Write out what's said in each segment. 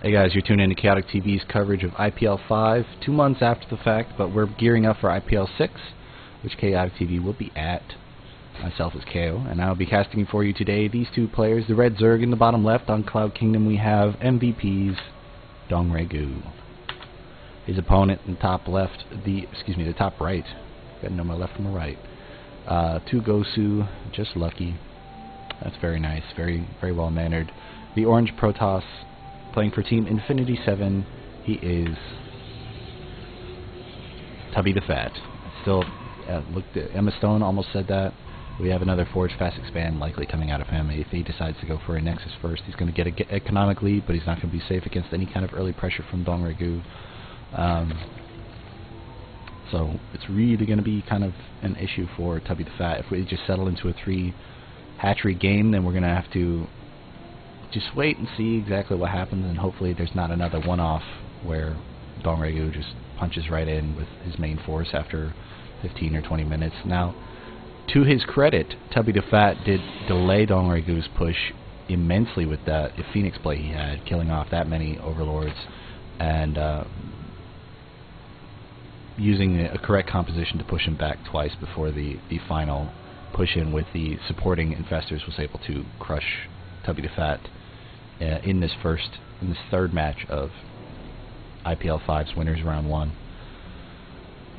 Hey guys, you're tuning in to Chaotic TV's coverage of IPL5 2 months after the fact, but we're gearing up for IPL6, which Chaotic TV will be at. Myself is KO, and I'll be casting for you today these two players. The red Zerg in the bottom left. On Cloud Kingdom we have MVPs DongRaeGu. His opponent in the top left, the top right. Gotta know my left from my right. Gosu, just lucky. That's very nice, very well mannered. The orange Protoss, playing for Team Infinity 7, he is TubbytheFat. Still, looked at Emma Stone, almost said that. We have another Forge Fast Expand likely coming out of him. If he decides to go for a Nexus first, he's going to get an economic lead, but he's not going to be safe against any kind of early pressure from DongRaeGu. So it's really going to be kind of an issue for TubbytheFat. If we just settle into a 3 hatchery game, then we're going to have to just wait and see exactly what happens, and hopefully there's not another one-off where DongRaeGu just punches right in with his main force after 15 or 20 minutes. Now, to his credit, TubbytheFat did delay DongRaeGu's push immensely with that Phoenix play he had, killing off that many Overlords, and using a correct composition to push him back twice before the final push-in with the supporting Infestors was able to crush TubbytheFat in this third match of IPL5's Winners Round 1.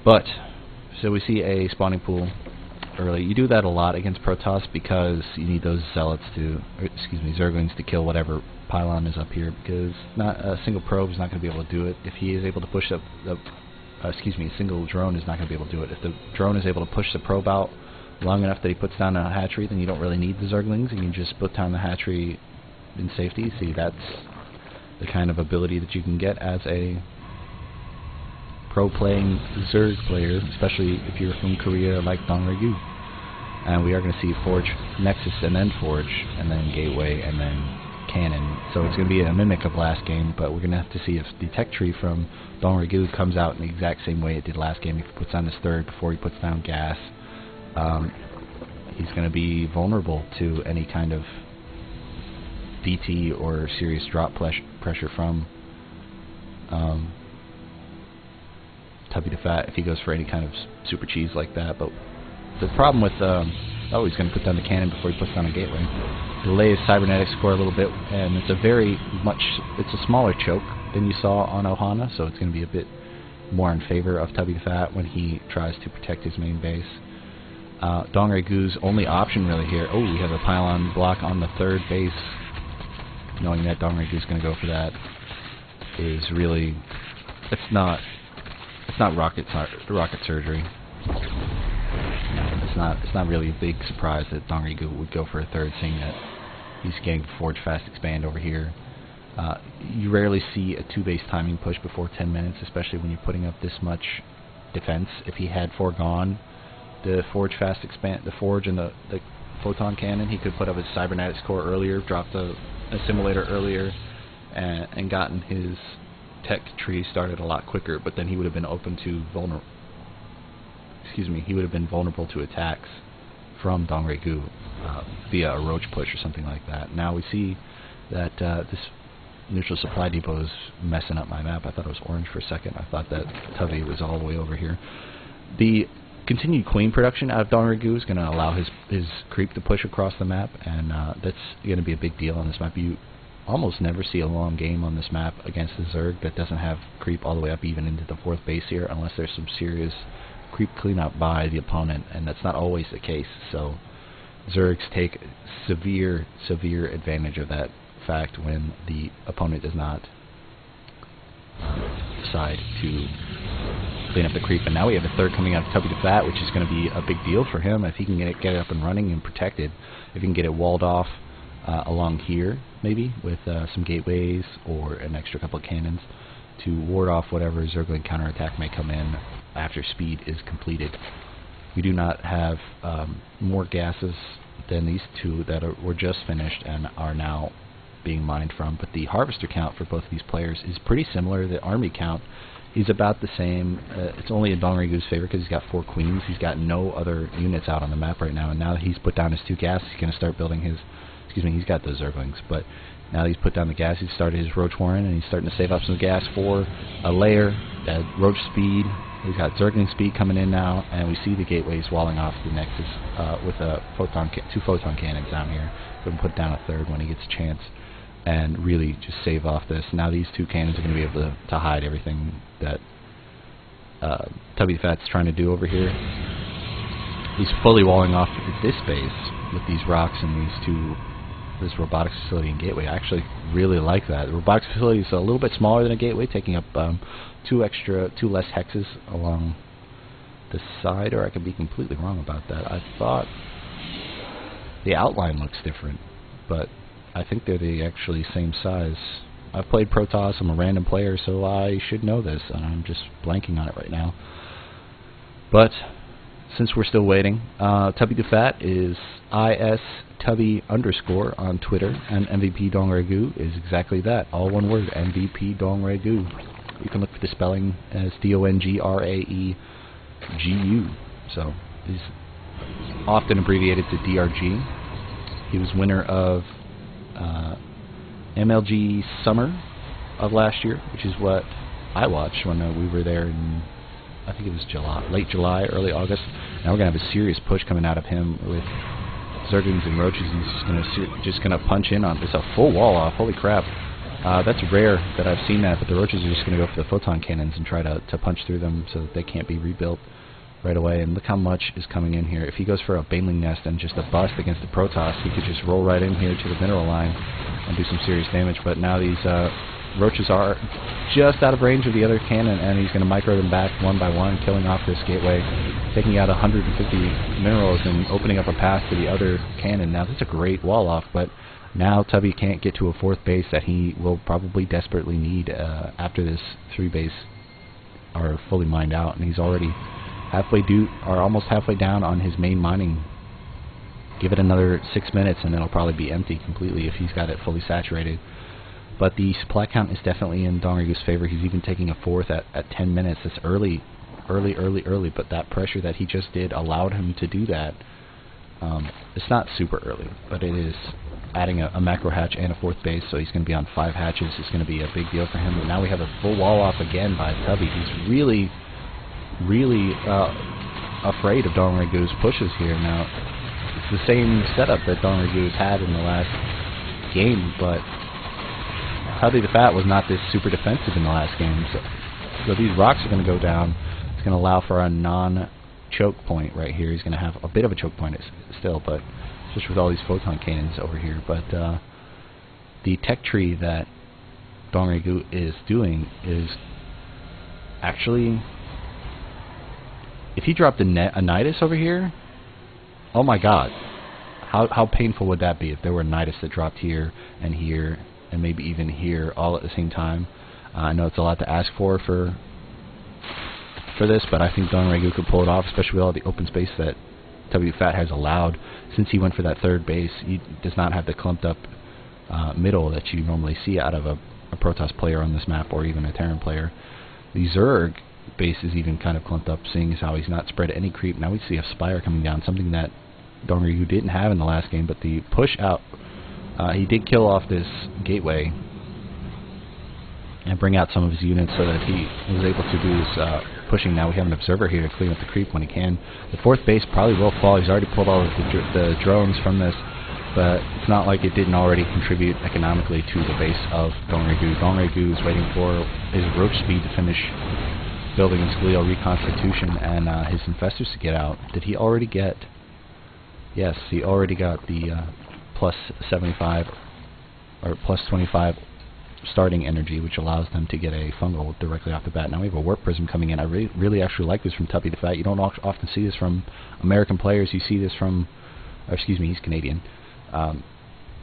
But so we see a spawning pool early. You do that a lot against Protoss because you need those zealots Zerglings to kill whatever pylon is up here, because not a single probe is not going to be able to do it. If he is able to push up a single drone is not going to be able to do it. If the drone is able to push the probe out long enough that he puts down a hatchery, then you don't really need the Zerglings. You can just put down the hatchery in safety. See, that's the kind of ability that you can get as a pro-playing Zerg player, especially if you're from Korea like DongRaeGu. And we are going to see Forge, Nexus, and then Forge, and then Gateway, and then Cannon. So it's going to be a mimic of last game, but we're going to have to see if the tech tree from DongRaeGu comes out in the exact same way it did last game. If he puts down his third before he puts down gas, he's going to be vulnerable to any kind of DT or serious drop pressure from TubbytheFat if he goes for any kind of super cheese like that. But the problem with he's going to put down the cannon before he puts down a gateway. Delays cybernetics score a little bit, and it's a smaller choke than you saw on Ohana, so it's going to be a bit more in favor of TubbytheFat when he tries to protect his main base. DongRaeGu's only option really here. Oh, we have a pylon block on the third base. Knowing that DongRaeGu's going to go for that is really, it's not rocket surgery. It's not really a big surprise that DongRaeGu would go for a third, seeing that he's getting Forge Fast Expand over here. You rarely see a 2-base timing push before 10 minutes, especially when you're putting up this much defense. If he had foregone the Forge Fast Expand, the Forge and the Photon Cannon, he could put up his Cybernetics core earlier, dropped a Assimilator earlier, and gotten his tech tree started a lot quicker, but then he would have been open to he would have been vulnerable to attacks from DongRaeGu via a roach push or something like that. Now we see that this neutral supply depot is messing up my map. I thought it was orange for a second. I thought that Tubby was all the way over here. The continued queen production out of DongRaeGu is going to allow his creep to push across the map, and that's going to be a big deal on this map. You almost never see a long game on this map against the Zerg that doesn't have creep all the way up even into the 4th base here, unless there's some serious creep cleanup by the opponent, and that's not always the case. So Zergs take severe advantage of that fact when the opponent does not decide to clean up the creep. And now we have a third coming out of TubbytheFat, which is going to be a big deal for him if he can get it up and running and protected. If he can get it walled off along here, maybe with some gateways or an extra couple of cannons to ward off whatever Zergling counterattack may come in after speed is completed. We do not have more gases than these two that were just finished and are now being mined from, but the harvester count for both of these players is pretty similar. The army count is about the same. It's only in DongRaeGu's favor because he's got 4 queens. He's got no other units out on the map right now, and now that he's put down his 2 gas, he's going to start building his, he's got those Zerglings, but Now he's put down the gas. He's started his Roach Warren, and he's starting to save up some gas for a layer. Roach speed. He's got Zergling speed coming in now, and we see the gateways walling off the Nexus with two photon cannons down here. We can put down a third when he gets a chance, and really just save off this. Now these two cannons are going to be able to hide everything that TubbytheFat's trying to do over here. He's fully walling off this base with these rocks and this robotics facility and gateway. I actually really like that. The robotics facility is a little bit smaller than a gateway, taking up two less hexes along the side, or I could be completely wrong about that. I thought the outline looks different, but I think they're the actually same size. I've played Protoss. I'm a random player, so I should know this, and I'm just blanking on it right now. But since we're still waiting, TubbytheFat is ISTubby_ on Twitter, and MVP DongRaeGu is exactly that, all one word, MVP DongRaeGu. You can look for the spelling as DongRaeGu. So he's often abbreviated to DRG. He was winner of MLG Summer of last year, which is what I watched when we were there in, I think it was late July, early August. Now we're going to have a serious push coming out of him with Zerglings and Roaches, and he's just gonna punch in on. It's a full wall off. Holy crap! That's rare that I've seen that, but the Roaches are just going to go for the photon cannons and try to punch through them so that they can't be rebuilt right away. And look how much is coming in here. If he goes for a Baneling Nest and just a bust against the Protoss, he could just roll right in here to the mineral line and do some serious damage. But now these Roaches are just out of range of the other cannon, and he's going to micro them back one by one, killing off this gateway, taking out 150 minerals and opening up a path to the other cannon. Now that's a great wall off, but now Tubby can't get to a fourth base that he will probably desperately need after this 3 base are fully mined out, and he's already almost halfway down on his main mining. Give it another 6 minutes and it'll probably be empty completely if he's got it fully saturated. But the supply count is definitely in DongRaeGu's favor. He's even taking a fourth at 10 minutes. It's early, but that pressure that he just did allowed him to do that. It's not super early, but it is adding a macro hatch and a fourth base, so he's going to be on 5 hatches. It's going to be a big deal for him. But now we have a full wall off again by Tubby. He's really afraid of DongRaeGu's pushes here. Now, it's the same setup that DongRaeGu has had in the last game, but TubbytheFat was not this super defensive in the last game. So these rocks are going to go down. It's going to allow for a non-choke point right here. He's going to have a bit of a choke point still, but just with all these photon cannons over here. But the tech tree that DongRaeGu is doing is actually, if he dropped a Nidus over here, oh my god, how painful would that be if there were a Nidus that dropped here and maybe even here all at the same time. I know it's a lot to ask for this, but I think DongRaeGu could pull it off, especially with all the open space that TubbytheFat has allowed. Since he went for that third base, he does not have the clumped up middle that you normally see out of a Protoss player on this map, or even a Terran player. The Zerg base is even kind of clumped up, seeing as how he's not spread any creep. Now we see a Spire coming down, something that DongRaeGu didn't have in the last game, but the push out, he did kill off this gateway and bring out some of his units so that he was able to do his pushing. Now we have an observer here to clean up the creep when he can. The fourth base probably will fall. He's already pulled all of the drones from this, but it's not like it didn't already contribute economically to the base of DongRaeGu. DongRaeGu is waiting for his Roach speed to finish building his Galil reconstitution and his infestors to get out. Did he already get? Yes, he already got the plus 75 or plus 25 starting energy, which allows them to get a fungal directly off the bat. Now we have a warp prism coming in. I really actually like this from TubbytheFat. You don't often see this from American players. You see this from, or excuse me, he's Canadian.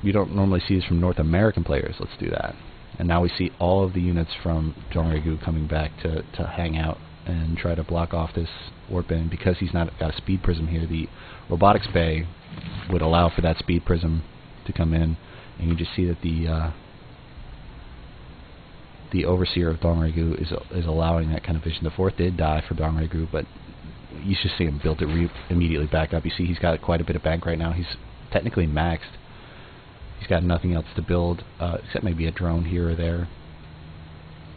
You don't normally see this from North American players. Let's do that. And now we see all of the units from DongRaeGu coming back to hang out and try to block off this warp in. Because he's not got a speed prism here, the robotics bay would allow for that speed prism to come in, and you just see that the overseer of DongRaeGu is allowing that kind of vision. The fourth did die for DongRaeGu, but you should see him build it immediately back up. You see he's got quite a bit of bank right now. He's technically maxed. He's got nothing else to build, except maybe a drone here or there.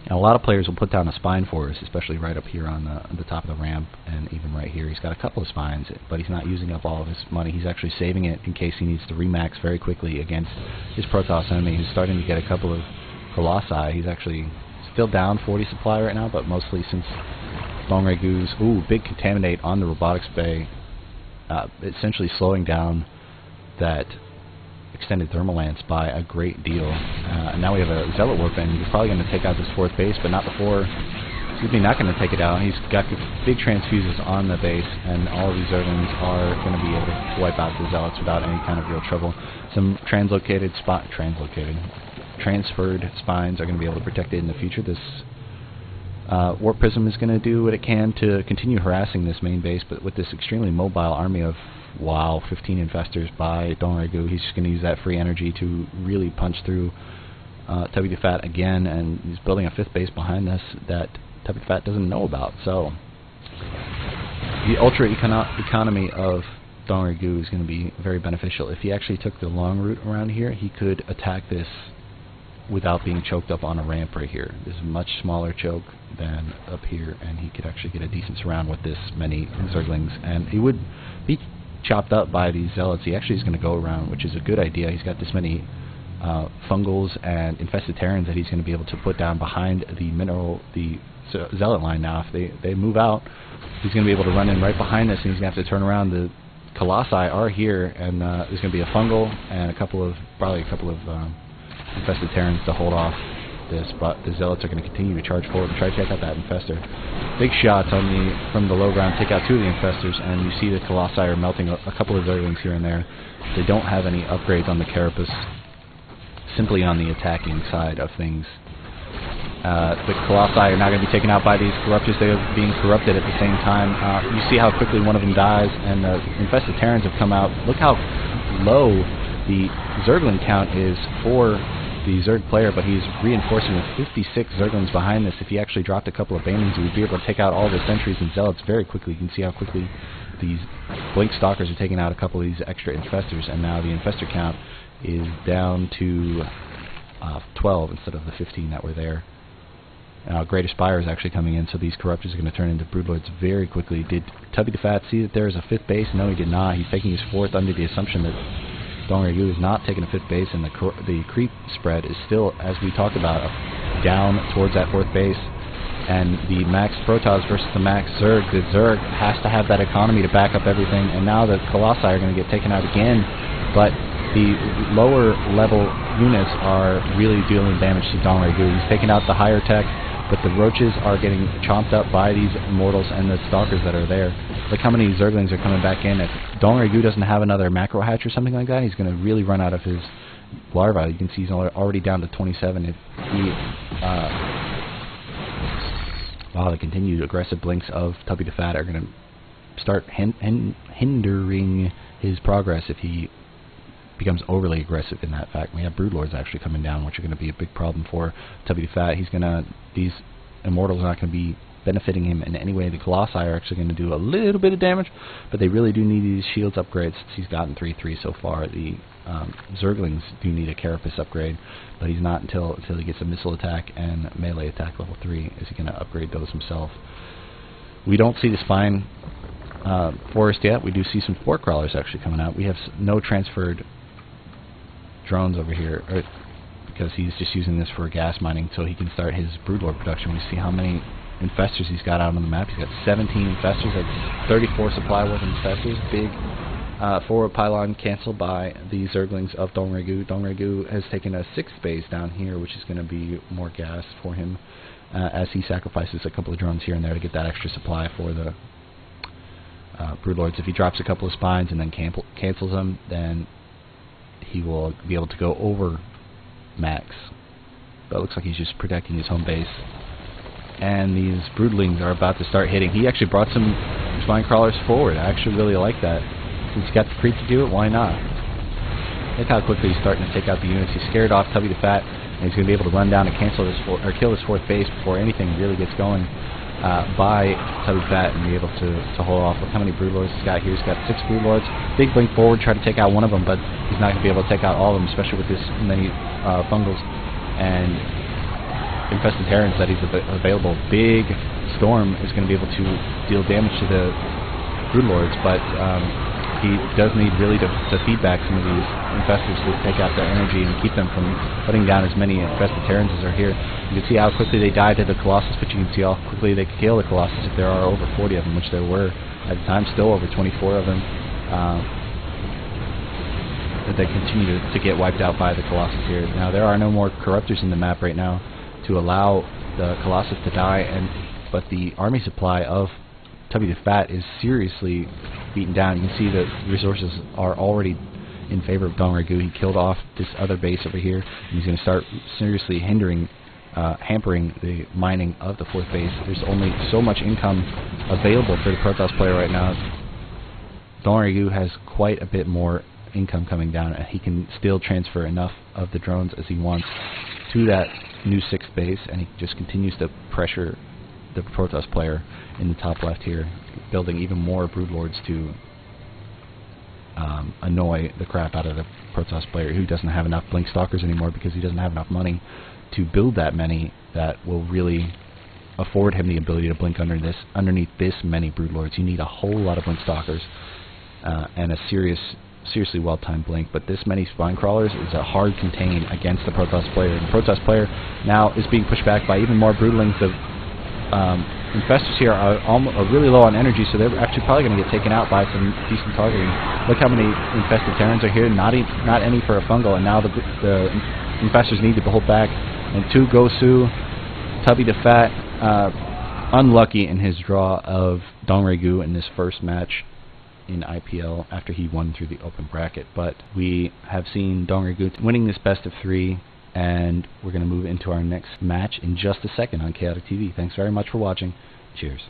And a lot of players will put down a spine for us, especially right up here on the top of the ramp, and even right here. He's got a couple of spines, but he's not using up all of his money. He's actually saving it in case he needs to remax very quickly against his Protoss enemy, who's starting to get a couple of Colossi. He's actually still down 40 supply right now, but mostly since DongRaeGu's big contaminate on the robotics bay, essentially slowing down that extended thermal lance by a great deal. And now we have a Zealot Warpin. He's probably going to take out this 4th base, but not before. Not going to take it out. He's got big transfuses on the base, and all of these Zerglings are going to be able to wipe out the Zealots without any kind of real trouble. Some transferred spines are going to be able to protect it in the future. This Warp Prism is going to do what it can to continue harassing this main base, but with this extremely mobile army of 15 infestors by DongRaeGu, he's just going to use that free energy to really punch through TubbytheFat again, and he's building a 5th base behind this that TubbytheFat doesn't know about. So the ultra economy of DongRaeGu is going to be very beneficial. If he actually took the long route around here, he could attack this without being choked up on a ramp right here. This is a much smaller choke than up here, and he could actually get a decent surround with this many Zerglings, and he would be chopped up by these Zealots. He actually is going to go around, which is a good idea. He's got this many fungals and infested Terrans that he's going to be able to put down behind the Zealot line now. If they move out, he's going to be able to run in right behind this, and he's going to have to turn around. The Colossi are here, and there's going to be a fungal and probably a couple of infested Terrans to hold off this, but the Zealots are going to continue to charge forward and try to take out that infestor. Big shots from the low ground take out 2 of the infestors, and you see the Colossi are melting a couple of Zerglings here and there. They don't have any upgrades on the Carapace, simply on the attacking side of things. The Colossi are now going to be taken out by these Corruptors. They are being corrupted at the same time. You see how quickly one of them dies, and the infested Terrans have come out. Look how low the Zergling count is for the Zerg player, but he's reinforcing with 56 Zerglings behind this. If he actually dropped a couple of Banelings, he would be able to take out all the sentries and Zealots very quickly. You can see how quickly these Blink Stalkers are taking out a couple of these extra infestors, and now the infestor count is down to 12 instead of the 15 that were there. Greater Spire is actually coming in, so these Corruptors are going to turn into Broodlords very quickly. Did TubbytheFat see that there is a 5th base? No, he did not. He's taking his 4th under the assumption that DongRaeGu is not taking a 5th base, and the creep spread is still, as we talked about, down towards that 4th base. And the max Protoss versus the max Zerg. The Zerg has to have that economy to back up everything, and now the Colossi are going to get taken out again, but the lower level units are really dealing damage to DongRaeGu. He's taking out the higher tech, but the Roaches are getting chomped up by these Immortals and the Stalkers that are there. Look how many Zerglings are coming back in. If DongRaeGu doesn't have another macro hatch or something like that, he's going to really run out of his larvae. You can see he's already down to 27. If he, the continued aggressive blinks of TubbytheFat are going to start hindering his progress if he becomes overly aggressive in that fact. We have Broodlords actually coming down, which are going to be a big problem for TubbytheFat. These Immortals are not going to be benefiting him in any way. The Colossi are actually going to do a little bit of damage, but they really do need these shields upgrades since he's gotten 3/3 so far. The Zerglings do need a Carapace upgrade, but he's not until he gets a missile attack and melee attack level 3 is he going to upgrade those himself. We don't see the Spine Forest yet. We do see some Spore Crawlers actually coming out. We have no transferred drones over here, because he's just using this for gas mining so he can start his Broodlord production. We see how many infestors he's got out on the map. He's got 17 infestors. That's 34 supply worth of infestors. Big forward pylon canceled by the Zerglings of DongRaeGu. DongRaeGu has taken a 6th base down here, which is going to be more gas for him as he sacrifices a couple of drones here and there to get that extra supply for the Broodlords. If he drops a couple of spines and then cancels them, then he will be able to go over max. But it looks like he's just protecting his home base. And these Broodlings are about to start hitting. He actually brought some Spine Crawlers forward. I actually really like that. Since he's got the creep to do it, why not? Look how quickly he's starting to take out the units. He's scared off TubbytheFat, and he's going to be able to run down and kill this 4th base before anything really gets going. by TubbytheFat and be able to hold off. Look how many Broodlords he's got here. He's got 6 Broodlords. Big blink forward, try to take out one of them, but he's not going to be able to take out all of them, especially with this many fungals and infested Terrans that he's available. Big Storm is going to be able to deal damage to the Broodlords, but he does need really to feed back some of these infestors to take out their energy and keep them from putting down as many infested Terrans as are here. You can see how quickly they die to the Colossus, but you can see how quickly they can kill the Colossus if there are over 40 of them, which there were at the time, still over 24 of them. That they continue to get wiped out by the Colossus here. Now there are no more Corruptors in the map right now to allow the Colossus to die, but the army supply of TubbytheFat is seriously beaten down. You can see that resources are already in favor of DongRaeGu. He killed off this other base over here, and he's going to start seriously hampering the mining of the 4th base. There's only so much income available for the Protoss player right now. DongRaeGu has quite a bit more income coming down, and he can still transfer enough of the drones as he wants to that new 6th base, and he just continues to pressure the Protoss player in the top left here, building even more Broodlords to annoy the crap out of the Protoss player, who doesn't have enough Blink Stalkers anymore because he doesn't have enough money to build that many that will really afford him the ability to blink underneath this many Broodlords. You need a whole lot of Blink Stalkers and a seriously well-timed blink, but this many Spine Crawlers is a hard contain against the Protoss player. And the Protoss player now is being pushed back by even more Broodlings. The infestors here are really low on energy, so they're actually probably going to get taken out by some decent targeting. Look how many infested Terrans are here, not any for a fungal, and now the infestors need to hold back. And 2 Gosu, TubbytheFat, unlucky in his draw of DongRaeGu in this first match in IPL after he won through the open bracket. But we have seen DongRaeGu winning this best of 3, and we're going to move into our next match in just a second on Chaotic TV. Thanks very much for watching. Cheers.